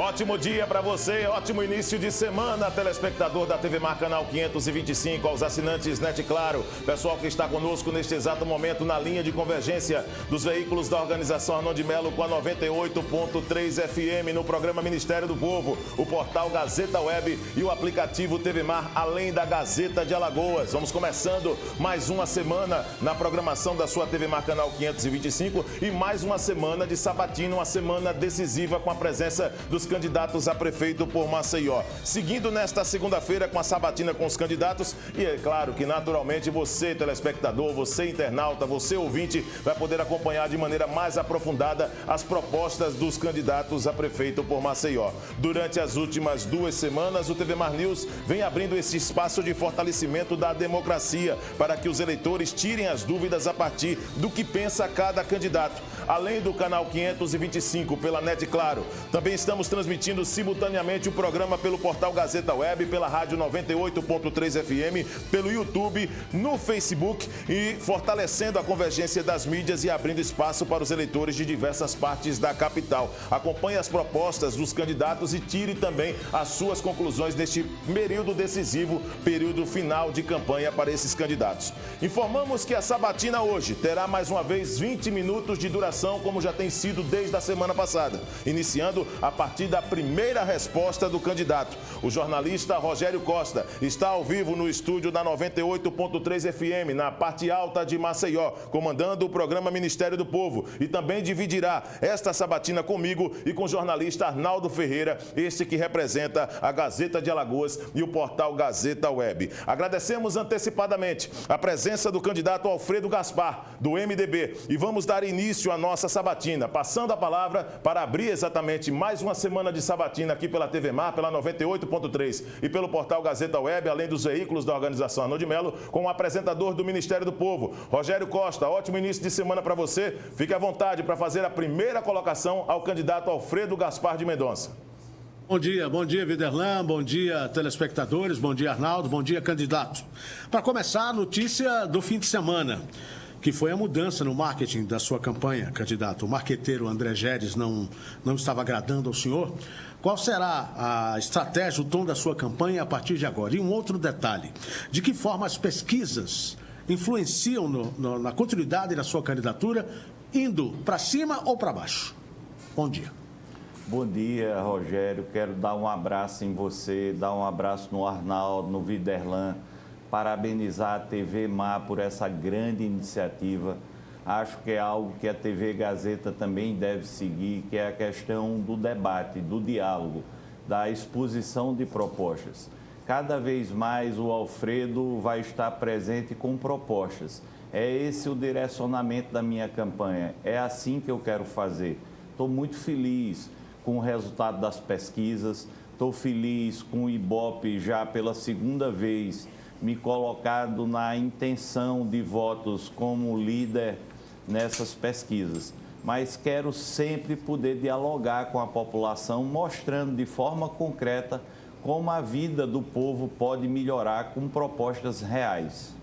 Ótimo dia para você, ótimo início de semana, telespectador da TV Mar Canal 525, aos assinantes Net Claro, pessoal que está conosco neste exato momento na linha de convergência dos veículos da organização Arnon de Melo com a 98.3 FM no programa Ministério do Povo, o portal Gazeta Web e o aplicativo TV Mar, além da Gazeta de Alagoas. Vamos começando mais uma semana na programação da sua TV Mar Canal 525 e mais uma semana de sabatina, uma semana decisiva com a presença dos candidatos a prefeito por Maceió. Seguindo nesta segunda-feira com a sabatina com os candidatos e é claro que naturalmente você, telespectador, você internauta, você ouvinte, vai poder acompanhar de maneira mais aprofundada as propostas dos candidatos a prefeito por Maceió. Durante as últimas 2 semanas, o TV Mar News vem abrindo esse espaço de fortalecimento da democracia para que os eleitores tirem as dúvidas a partir do que pensa cada candidato. Além do canal 525 pela Net Claro, também estamos transmitindo simultaneamente o programa pelo portal Gazeta Web, pela rádio 98.3 FM, pelo YouTube, no Facebook e fortalecendo a convergência das mídias e abrindo espaço para os eleitores de diversas partes da capital. Acompanhe as propostas dos candidatos e tire também as suas conclusões neste período decisivo, período final de campanha para esses candidatos. Informamos que a sabatina hoje terá mais uma vez 20 minutos de duração, como já tem sido desde a semana passada, iniciando a partir da primeira resposta do candidato. O jornalista Rogério Costa está ao vivo no estúdio da 98.3 FM, na parte alta de Maceió, comandando o programa Ministério do Povo, e também dividirá esta sabatina comigo e com o jornalista Arnaldo Ferreira, este que representa a Gazeta de Alagoas e o portal Gazeta Web. Agradecemos antecipadamente a presença do candidato Alfredo Gaspar, do MDB, e vamos dar início à nossa sabatina, passando a palavra para abrir exatamente mais uma semana de sabatina aqui pela TV Mar, pela 98.3 e pelo portal Gazeta Web, além dos veículos da organização Arnon de Melo, com o apresentador do Ministério do Povo, Rogério Costa. Ótimo início de semana para você. Fique à vontade para fazer a primeira colocação ao candidato Alfredo Gaspar de Mendonça. Bom dia, Viderlan, bom dia, telespectadores, bom dia, Arnaldo, bom dia, candidato. Para começar, a notícia do fim de semana, que foi a mudança no marketing da sua campanha, candidato. O marqueteiro André Geres não estava agradando ao senhor. Qual será a estratégia, o tom da sua campanha a partir de agora? E um outro detalhe, de que forma as pesquisas influenciam na continuidade da sua candidatura, indo para cima ou para baixo? Bom dia. Bom dia, Rogério. Quero dar um abraço em você, dar um abraço no Arnaldo, no Viderlan, parabenizar a TV Mar por essa grande iniciativa. Acho que é algo que a TV Gazeta também deve seguir, que é a questão do debate, do diálogo, da exposição de propostas. Cada vez mais o Alfredo vai estar presente com propostas. É esse o direcionamento da minha campanha. É assim que eu quero fazer. Estou muito feliz com o resultado das pesquisas, estou feliz com o Ibope já pela segunda vez me colocado na intenção de votos como líder nessas pesquisas. Mas quero sempre poder dialogar com a população, mostrando de forma concreta como a vida do povo pode melhorar com propostas reais.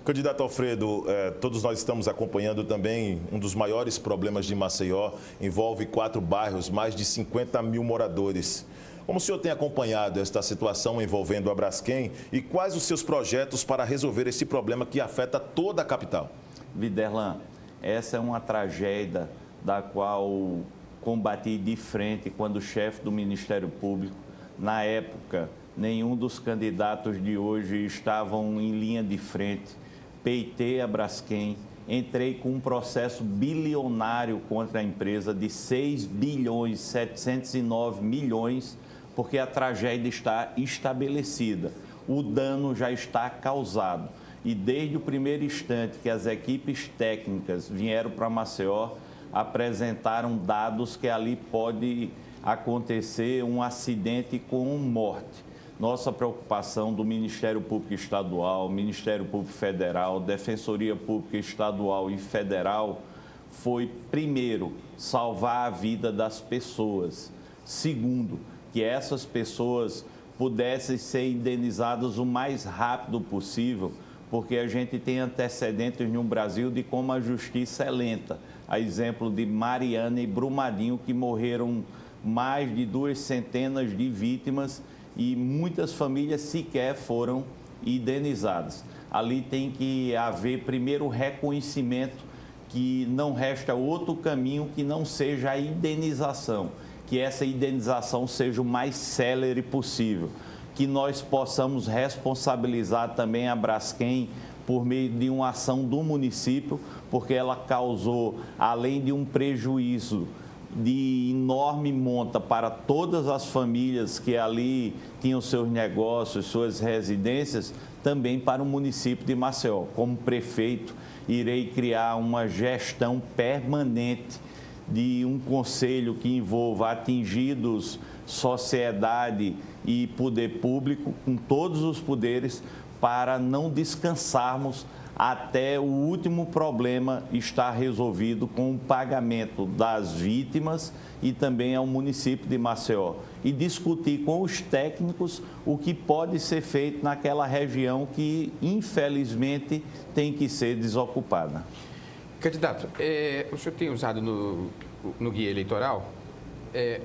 Candidato Alfredo, todos nós estamos acompanhando também um dos maiores problemas de Maceió, envolve 4 bairros, mais de 50 mil moradores. Como o senhor tem acompanhado esta situação envolvendo a Braskem e quais os seus projetos para resolver esse problema que afeta toda a capital? Viderlan, essa é uma tragédia da qual combati de frente quando chefe do Ministério Público. Na época, nenhum dos candidatos de hoje estavam em linha de frente. Peitei a Braskem, entrei com um processo bilionário contra a empresa de 6 bilhões 709 milhões, porque a tragédia está estabelecida, o dano já está causado. E desde o primeiro instante que as equipes técnicas vieram para Maceió, apresentaram dados que ali pode acontecer um acidente com morte. Nossa preocupação do Ministério Público Estadual, Ministério Público Federal, Defensoria Pública Estadual e Federal foi, primeiro, salvar a vida das pessoas. Segundo, que essas pessoas pudessem ser indenizadas o mais rápido possível, porque a gente tem antecedentes no Brasil de como a justiça é lenta. A exemplo de Mariana e Brumadinho, que morreram mais de 200 de vítimas e muitas famílias sequer foram indenizadas. Ali tem que haver primeiro o reconhecimento que não resta outro caminho que não seja a indenização, que essa indenização seja o mais célere possível, que nós possamos responsabilizar também a Braskem por meio de uma ação do município, porque ela causou, além de um prejuízo de enorme monta para todas as famílias que ali tinham seus negócios, suas residências, também para o município de Maceió. Como prefeito, irei criar uma gestão permanente de um conselho que envolva atingidos, sociedade e poder público, com todos os poderes, para não descansarmos até o último problema estar resolvido com o pagamento das vítimas e também ao município de Maceió. E discutir com os técnicos o que pode ser feito naquela região que, infelizmente, tem que ser desocupada. Candidato, o senhor tem usado no guia eleitoral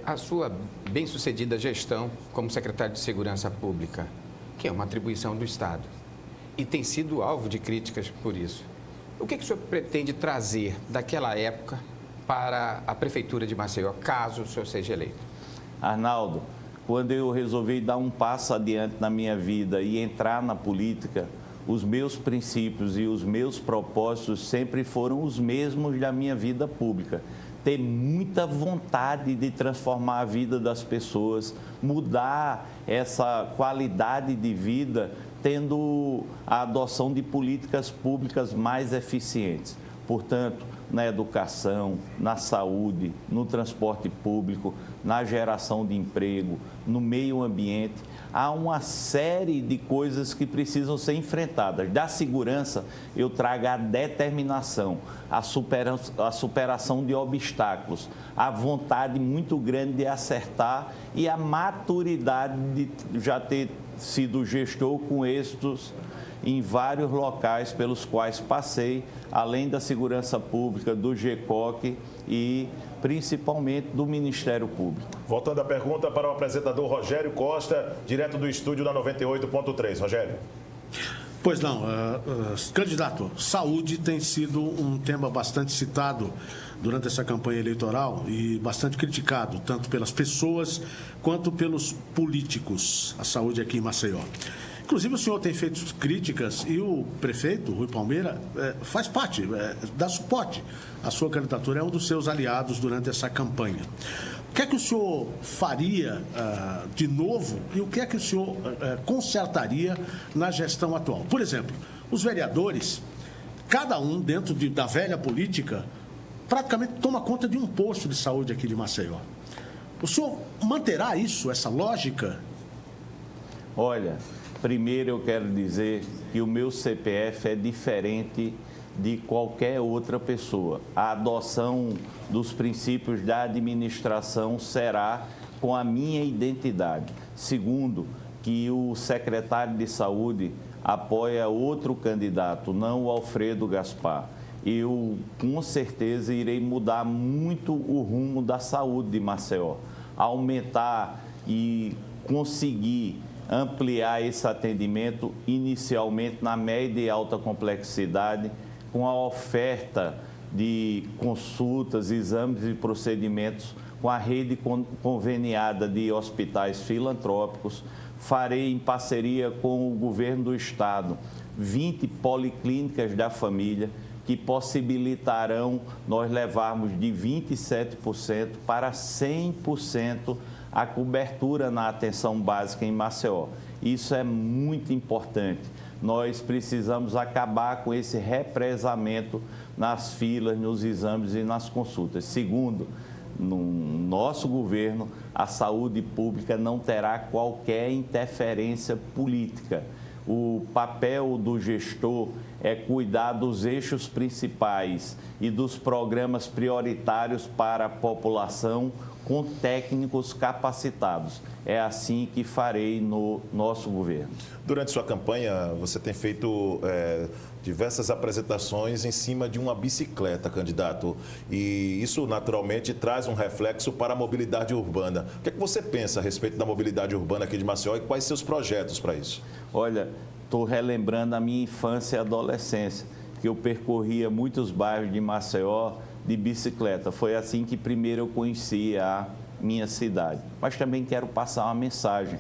a sua bem-sucedida gestão como secretário de Segurança Pública, que é uma atribuição do Estado, e tem sido alvo de críticas por isso. O que o senhor pretende trazer daquela época para a Prefeitura de Maceió, caso o senhor seja eleito? Arnaldo, quando eu resolvi dar um passo adiante na minha vida e entrar na política, os meus princípios e os meus propósitos sempre foram os mesmos da minha vida pública. Ter muita vontade de transformar a vida das pessoas, mudar essa qualidade de vida, tendo a adoção de políticas públicas mais eficientes. Portanto, na educação, na saúde, no transporte público, na geração de emprego, no meio ambiente, há uma série de coisas que precisam ser enfrentadas. Da segurança, eu trago a determinação, a superação de obstáculos, a vontade muito grande de acertar e a maturidade de já ter sido gestor com êxitos em vários locais pelos quais passei, além da segurança pública, do GECOC e principalmente do Ministério Público. Voltando à pergunta para o apresentador Rogério Costa, direto do estúdio da 98.3. Rogério. Pois não, candidato, saúde tem sido um tema bastante citado durante essa campanha eleitoral e bastante criticado, tanto pelas pessoas quanto pelos políticos, a saúde aqui em Maceió. Inclusive, o senhor tem feito críticas e o prefeito, Rui Palmeira, faz parte, dá suporte à sua candidatura, é um dos seus aliados durante essa campanha. O que é que o senhor faria de novo e o que é que o senhor consertaria na gestão atual? Por exemplo, os vereadores, cada um dentro da velha política, praticamente toma conta de um posto de saúde aqui de Maceió. O senhor manterá isso, essa lógica? Olha, primeiro eu quero dizer que o meu CPF é diferente de qualquer outra pessoa. A adoção dos princípios da administração será com a minha identidade. Segundo, que o secretário de Saúde apoia outro candidato, não o Alfredo Gaspar. Eu, com certeza, irei mudar muito o rumo da saúde de Maceió. Aumentar e conseguir ampliar esse atendimento, inicialmente na média e alta complexidade, com a oferta de consultas, exames e procedimentos com a rede conveniada de hospitais filantrópicos. Farei, em parceria com o governo do estado, 20 policlínicas da família, que possibilitarão nós levarmos de 27% para 100% a cobertura na atenção básica em Maceió. Isso é muito importante. Nós precisamos acabar com esse represamento nas filas, nos exames e nas consultas. Segundo, no nosso governo, a saúde pública não terá qualquer interferência política. O papel do gestor é cuidar dos eixos principais e dos programas prioritários para a população, com técnicos capacitados. É assim que farei no nosso governo. Durante sua campanha, você tem feito diversas apresentações em cima de uma bicicleta, candidato. E isso, naturalmente, traz um reflexo para a mobilidade urbana. O que é que você pensa a respeito da mobilidade urbana aqui de Maceió e quais seus projetos para isso? Olha, estou relembrando a minha infância e adolescência, que eu percorria muitos bairros de Maceió de bicicleta. Foi assim que primeiro eu conheci a minha cidade. Mas também quero passar uma mensagem,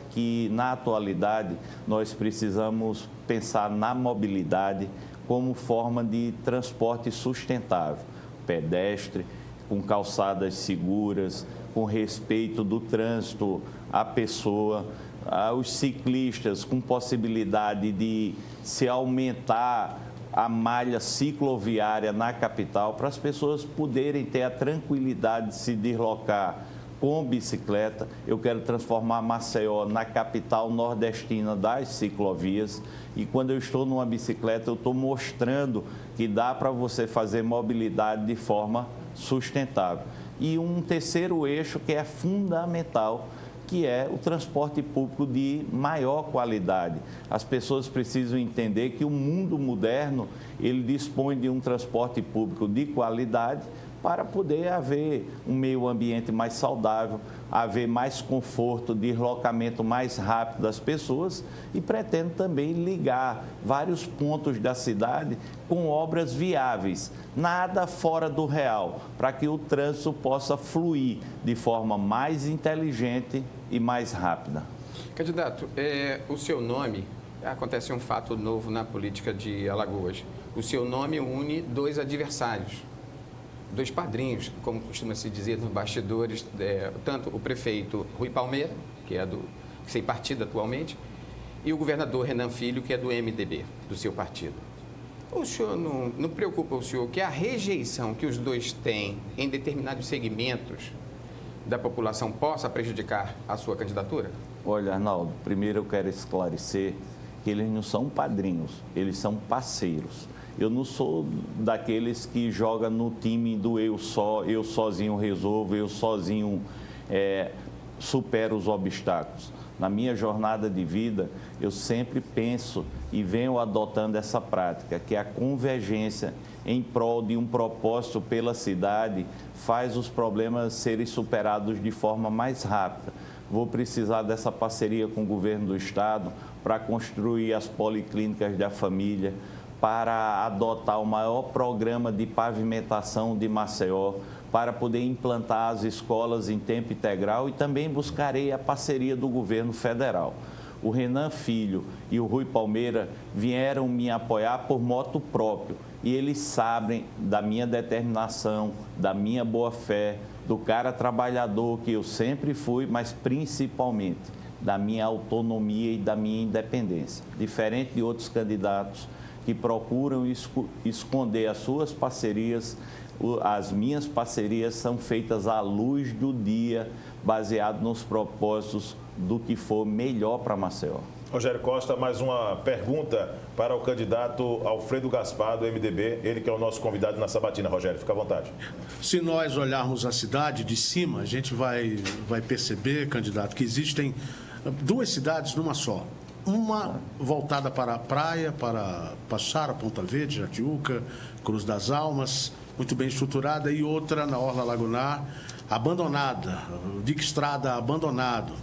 que na atualidade nós precisamos pensar na mobilidade como forma de transporte sustentável, pedestre, com calçadas seguras, com respeito do trânsito à pessoa, aos ciclistas, com possibilidade de se aumentar a malha cicloviária na capital, para as pessoas poderem ter a tranquilidade de se deslocar com bicicleta. Eu quero transformar Maceió na capital nordestina das ciclovias. E quando eu estou numa bicicleta, eu estou mostrando que dá para você fazer mobilidade de forma sustentável. E um terceiro eixo que é fundamental, que é o transporte público de maior qualidade. As pessoas precisam entender que o mundo moderno, ele dispõe de um transporte público de qualidade para poder haver um meio ambiente mais saudável, haver mais conforto, deslocamento mais rápido das pessoas, e pretendo também ligar vários pontos da cidade com obras viáveis, nada fora do real, para que o trânsito possa fluir de forma mais inteligente e mais rápida. Candidato, o seu nome, acontece um fato novo na política de Alagoas. O seu nome une dois adversários, dois padrinhos, como costuma se dizer nos bastidores, tanto o prefeito Rui Palmeira, que é sem partido atualmente, e o governador Renan Filho, que é do MDB, do seu partido. O senhor não preocupa o senhor que a rejeição que os dois têm em determinados segmentos da população possa prejudicar a sua candidatura? Olha, Arnaldo, primeiro eu quero esclarecer que eles não são padrinhos, eles são parceiros. Eu não sou daqueles que jogam no time do eu sozinho resolvo, eu sozinho supero os obstáculos. Na minha jornada de vida, eu sempre penso e venho adotando essa prática, que a convergência em prol de um propósito pela cidade faz os problemas serem superados de forma mais rápida. Vou precisar dessa parceria com o governo do estado para construir as policlínicas da família, para adotar o maior programa de pavimentação de Maceió, para poder implantar as escolas em tempo integral, e também buscarei a parceria do governo federal. O Renan Filho e o Rui Palmeira vieram me apoiar por moto próprio, e eles sabem da minha determinação, da minha boa-fé, do cara trabalhador que eu sempre fui, mas principalmente da minha autonomia e da minha independência. Diferente de outros candidatos que procuram esconder as suas parcerias, as minhas parcerias são feitas à luz do dia, baseado nos propósitos do que for melhor para Maceió. Rogério Costa, mais uma pergunta para o candidato Alfredo Gaspar, do MDB, ele que é o nosso convidado na sabatina. Rogério, fica à vontade. Se nós olharmos a cidade de cima, a gente vai perceber, candidato, que existem duas cidades numa só. Uma voltada para a praia, para Passara, Ponta Verde, Jatiuca, Cruz das Almas, muito bem estruturada, e outra na Orla Lagunar, abandonada, Dique Estrada abandonado.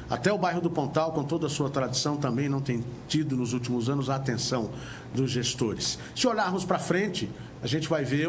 Até o bairro do Pontal, com toda a sua tradição, também não tem tido nos últimos anos a atenção dos gestores. Se olharmos para frente, a gente vai ver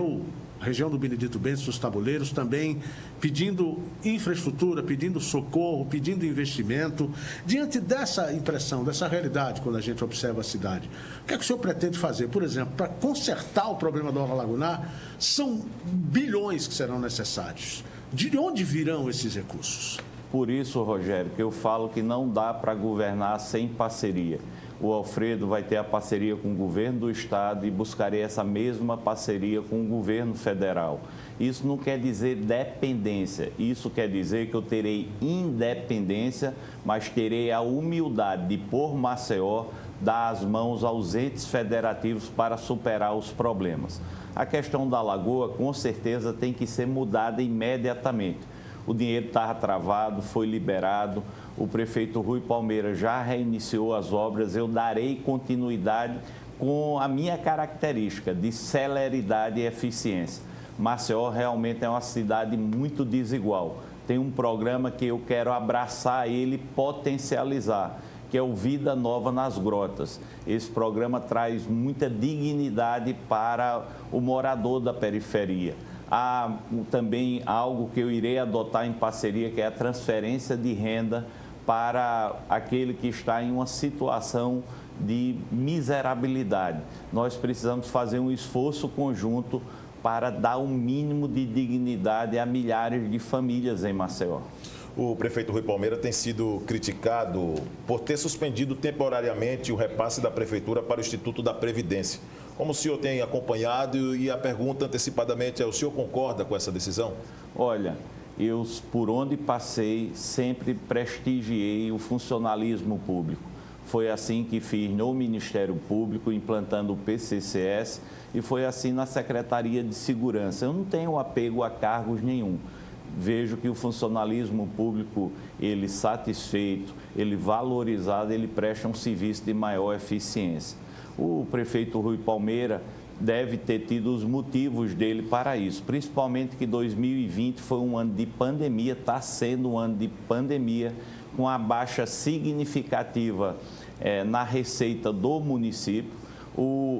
a região do Benedito Bentes, os tabuleiros, também pedindo infraestrutura, pedindo socorro, pedindo investimento. Diante dessa impressão, dessa realidade, quando a gente observa a cidade, o que é que o senhor pretende fazer? Por exemplo, para consertar o problema da Orla Lagunar, são bilhões que serão necessários. De onde virão esses recursos? Por isso, Rogério, que eu falo que não dá para governar sem parceria. O Alfredo vai ter a parceria com o governo do estado e buscarei essa mesma parceria com o governo federal. Isso não quer dizer dependência, isso quer dizer que eu terei independência, mas terei a humildade de, por Maceió, dar as mãos aos entes federativos para superar os problemas. A questão da lagoa, com certeza, tem que ser mudada imediatamente. o dinheiro estava travado, foi liberado, o prefeito Rui Palmeira já reiniciou as obras, eu darei continuidade com a minha característica de celeridade e eficiência. Maceió realmente é uma cidade muito desigual. Tem um programa que eu quero abraçar ele e potencializar, que é o Vida Nova nas Grotas. Esse programa traz muita dignidade para o morador da periferia. Há também algo que eu irei adotar em parceria, que é a transferência de renda para aquele que está em uma situação de miserabilidade. Nós precisamos fazer um esforço conjunto para dar um mínimo de dignidade a milhares de famílias em Maceió. O prefeito Rui Palmeira tem sido criticado por ter suspendido temporariamente o repasse da prefeitura para o Instituto da Previdência. Como o senhor tem acompanhado, e a pergunta antecipadamente é: o senhor concorda com essa decisão? Olha, eu, por onde passei, sempre prestigiei o funcionalismo público. Foi assim que fiz no Ministério Público, implantando o PCCS, e foi assim na Secretaria de Segurança. Eu não tenho apego a cargos nenhum. Vejo que o funcionalismo público, ele satisfeito, ele valorizado, ele presta um serviço de maior eficiência. O prefeito Rui Palmeira deve ter tido os motivos dele para isso, principalmente que 2020 foi um ano de pandemia, está sendo um ano de pandemia, com a baixa significativa na receita do município.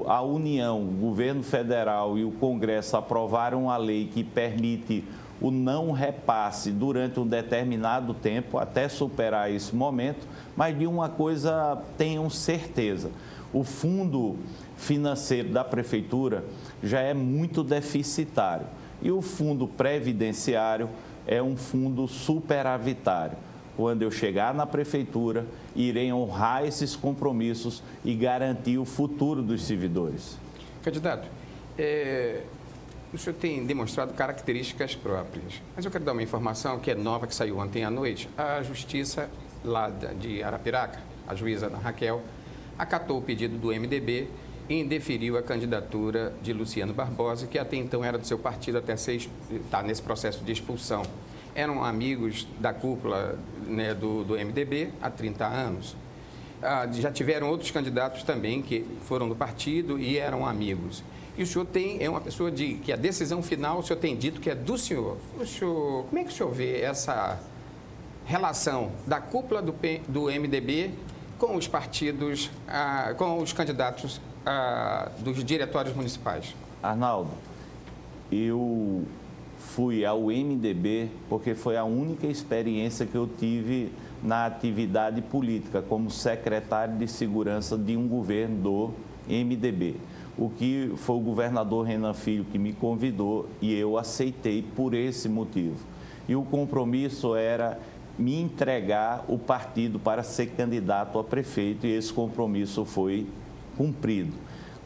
A União, o governo federal e o Congresso aprovaram a lei que permite o não repasse durante um determinado tempo, até superar esse momento, mas de uma coisa tenham certeza: o fundo financeiro da prefeitura já é muito deficitário e o fundo previdenciário é um fundo superavitário. Quando eu chegar na prefeitura, irei honrar esses compromissos e garantir o futuro dos servidores. Candidato, o senhor tem demonstrado características próprias, mas eu quero dar uma informação que é nova, que saiu ontem à noite. A Justiça lá de Arapiraca, a juíza Ana Raquel, acatou o pedido do MDB e indeferiu a candidatura de Luciano Barbosa, que até então era do seu partido, até está nesse processo de expulsão. Eram amigos da cúpula, né, do MDB há 30 anos. Já tiveram outros candidatos também que foram do partido e eram amigos. E o senhor é uma pessoa que a decisão final, o senhor tem dito que é do senhor. Como é que o senhor vê essa relação da cúpula do MDB com os partidos, com os candidatos dos diretórios municipais? Arnaldo, eu fui ao MDB porque foi a única experiência que eu tive na atividade política como secretário de segurança de um governo do MDB. O que foi o governador Renan Filho que me convidou e eu aceitei por esse motivo. E o compromisso era me entregar o partido para ser candidato a prefeito, e esse compromisso foi cumprido.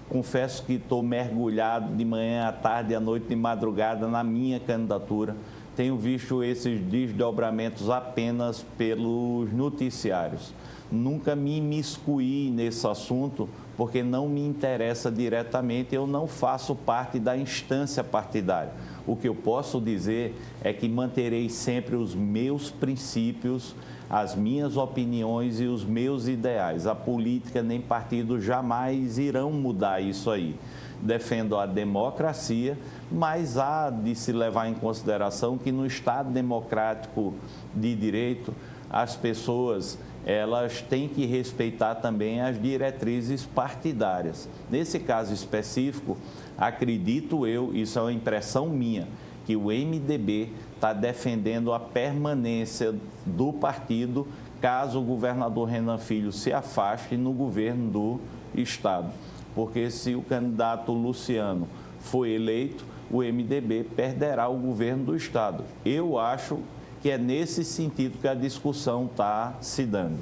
Confesso que estou mergulhado de manhã à tarde, à noite, de madrugada na minha candidatura. Tenho visto esses desdobramentos apenas pelos noticiários. Nunca me imiscuí nesse assunto, porque não me interessa diretamente, eu não faço parte da instância partidária. O que eu posso dizer é que manterei sempre os meus princípios, as minhas opiniões e os meus ideais. A política nem partido jamais irão mudar isso aí. Defendo a democracia, mas há de se levar em consideração que no Estado democrático de direito, as pessoas elas têm que respeitar também as diretrizes partidárias. Nesse caso específico, acredito eu, isso é uma impressão minha, que o MDB está defendendo a permanência do partido caso o governador Renan Filho se afaste no governo do Estado. Porque se o candidato Luciano for eleito, o MDB perderá o governo do Estado. Eu acho que é nesse sentido que a discussão está se dando.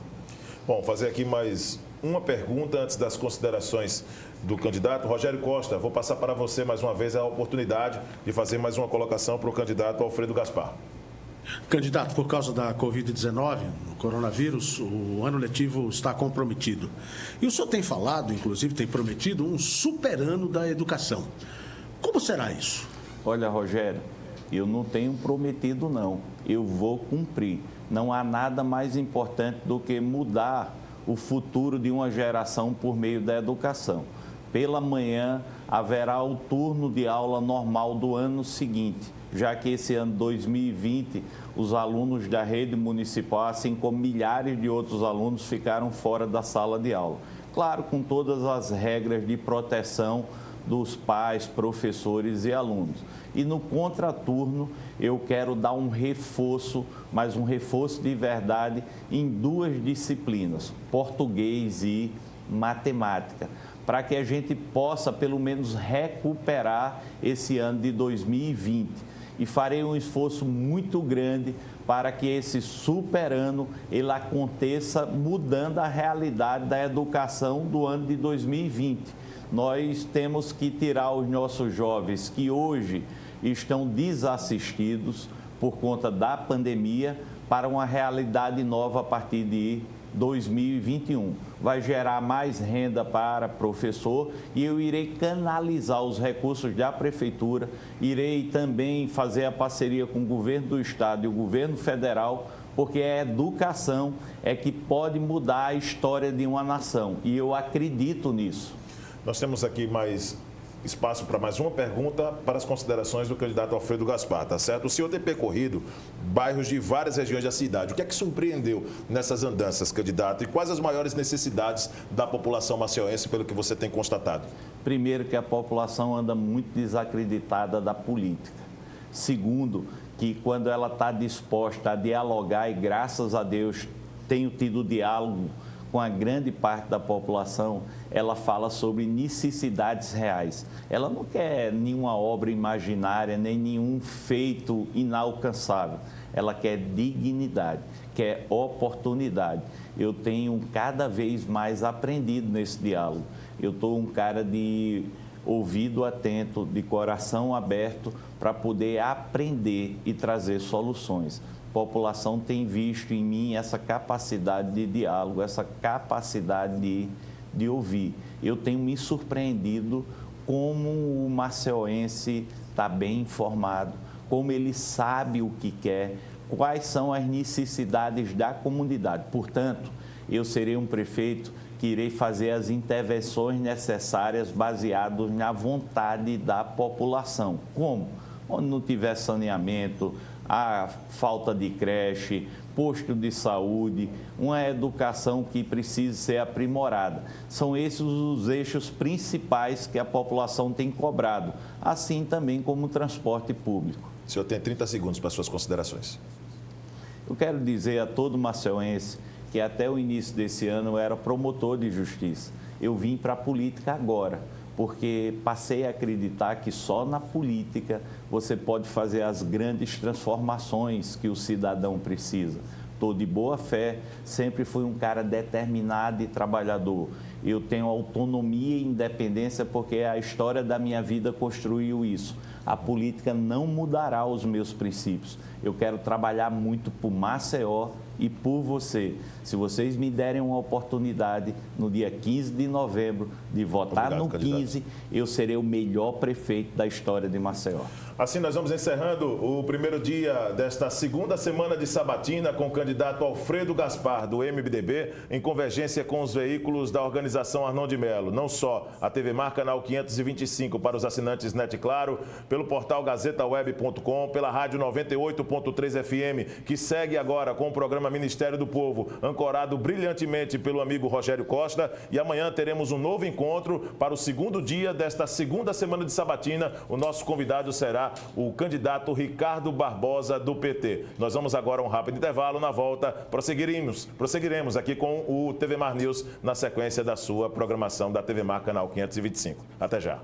Bom, fazer aqui mais uma pergunta antes das considerações do candidato. Rogério Costa, vou passar para você mais uma vez a oportunidade de fazer mais uma colocação para o candidato Alfredo Gaspar. Candidato, por causa da Covid-19, o coronavírus, o ano letivo está comprometido. E o senhor tem falado, inclusive, tem prometido um super ano da educação. Como será isso? Olha, Rogério, Eu não tenho prometido, não. Eu vou cumprir. Não há nada mais importante do que mudar o futuro de uma geração por meio da educação. Pela manhã, haverá o turno de aula normal do ano seguinte, já que esse ano 2020, os alunos da rede municipal, assim como milhares de outros alunos, ficaram fora da sala de aula. Claro, com todas as regras de proteção dos pais, professores e alunos. E no contraturno, eu quero dar um reforço, mas um reforço de verdade em 2 disciplinas, português e matemática, para que a gente possa, pelo menos, recuperar esse ano de 2020. E farei um esforço muito grande para que esse super ano ele aconteça mudando a realidade da educação do ano de 2020. Nós temos que tirar os nossos jovens que hoje estão desassistidos por conta da pandemia para uma realidade nova a partir de 2021. Vai gerar mais renda para professor e eu irei canalizar os recursos da prefeitura, irei também fazer a parceria com o governo do estado e o governo federal, porque a educação é que pode mudar a história de uma nação e eu acredito nisso. Nós temos aqui mais espaço para mais uma pergunta para as considerações do candidato Alfredo Gaspar, tá certo? O senhor tem percorrido bairros de várias regiões da cidade. O que é que surpreendeu nessas andanças, candidato? E quais as maiores necessidades da população maceiense, pelo que você tem constatado? Primeiro, que a população anda muito desacreditada da política. Segundo, que quando ela está disposta a dialogar, e graças a Deus tenho tido diálogo com a grande parte da população, ela fala sobre necessidades reais. Ela não quer nenhuma obra imaginária, nem nenhum feito inalcançável. Ela quer dignidade, quer oportunidade. Eu tenho cada vez mais aprendido nesse diálogo. Eu estou um cara de ouvido atento, de coração aberto, para poder aprender e trazer soluções. A população tem visto em mim essa capacidade de diálogo, essa capacidade de ouvir. Eu tenho me surpreendido como o maceiense está bem informado, como ele sabe o que quer, quais são as necessidades da comunidade. Portanto, eu serei um prefeito que irei fazer as intervenções necessárias baseadas na vontade da população. Como? Onde não tiver saneamento, a falta de creche, posto de saúde, uma educação que precisa ser aprimorada. São esses os eixos principais que a população tem cobrado, assim também como o transporte público. O senhor tem 30 segundos para suas considerações. Eu quero dizer a todo maceiense que até o início desse ano eu era promotor de justiça. Eu vim para a política agora, porque passei a acreditar que só na política você pode fazer as grandes transformações que o cidadão precisa. Estou de boa fé, sempre fui um cara determinado e trabalhador. Eu tenho autonomia e independência porque a história da minha vida construiu isso. A política não mudará os meus princípios. Eu quero trabalhar muito por Maceió e por você. Se vocês me derem uma oportunidade no dia 15 de novembro de votar no 15, eu serei o melhor prefeito da história de Maceió. Assim nós vamos encerrando o primeiro dia desta segunda semana de sabatina com o candidato Alfredo Gaspar, do MDB, em convergência com os veículos da organização Arnon de Melo. Não só a TV Mar Canal 525 para os assinantes NET Claro, pelo portal gazetaweb.com, pela rádio 98.3 FM, que segue agora com o programa Ministério do Povo, ancorado brilhantemente pelo amigo Rogério Costa. E amanhã teremos um novo encontro para o segundo dia desta segunda semana de sabatina. O nosso convidado será o candidato Ricardo Barbosa, do PT. Nós vamos agora a um rápido intervalo. Na volta, prosseguiremos aqui com o TV Mar News na sequência da sua programação da TV Mar Canal 525. Até já.